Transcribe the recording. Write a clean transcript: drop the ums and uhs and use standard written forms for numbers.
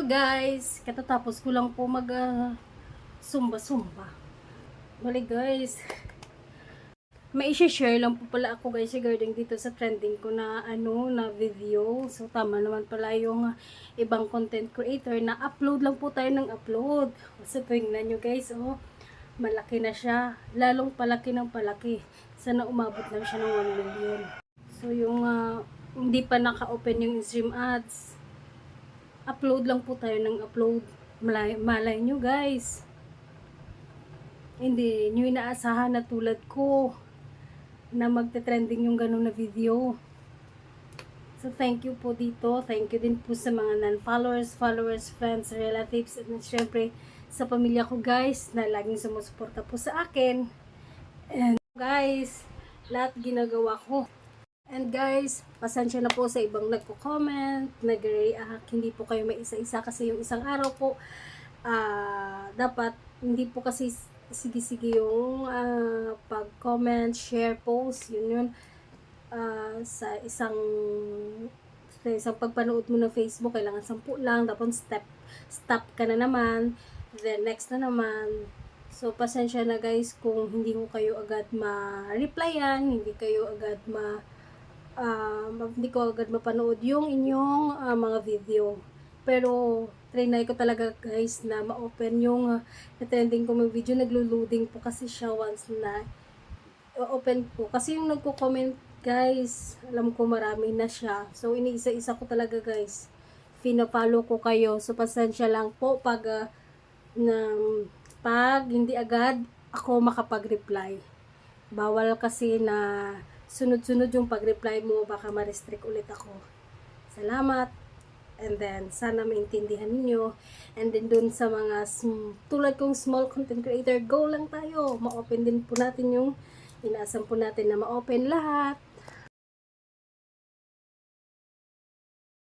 Hello guys! Katatapos ko lang po mag sumba-sumba. Bali guys, may i-share lang po pala ako guys regarding dito sa trending ko na na video. So tama naman pala yung ibang content creator na upload lang po tayo ng upload. So tingnan nyo guys, malaki na siya. Lalong palaki ng palaki. Sana umabot lang siya ng 1 million. So yung hindi pa naka-open yung stream ads, upload lang po tayo ng upload. Malay nyo guys, hindi nyo inaasahan na tulad ko na magte-trending yung ganun na video. So thank you po dito. Thank you din po sa mga non-followers, followers, friends, relatives, at syempre sa pamilya ko guys na laging sumusuporta po sa akin. And guys, lahat ginagawa ko. And guys, pasensya na po sa ibang nagko-comment, nag-react. Hindi po kayo may isa-isa kasi yung isang araw po, dapat hindi po kasi sige-sige yung pag-comment, share, post, yun. Sa isang pagpanood mo ng Facebook, kailangan 10 lang, tapos stop ka na naman, then next na naman. So, pasensya na guys kung hindi ko kayo agad ma-replyan, hindi kayo agad hindi ko agad mapanood yung inyong mga video. Pero trinay ko talaga guys na ma-open yung na-trending ko mga video. Naglo-loading po kasi siya once na open po. Kasi yung nagko-comment guys, alam ko marami na siya. So iniisa-isa ko talaga guys. Pina-follow ko kayo. So pasensya lang po pag hindi agad ako makapag-reply. Bawal kasi na sunod-sunod yung pag-reply mo, baka ma-restrict ulit ako. Salamat. And then, sana maintindihan ninyo. And then, dun sa mga tulad kong small content creator, go lang tayo. Ma-open din po natin yung inaasam po natin na ma-open lahat.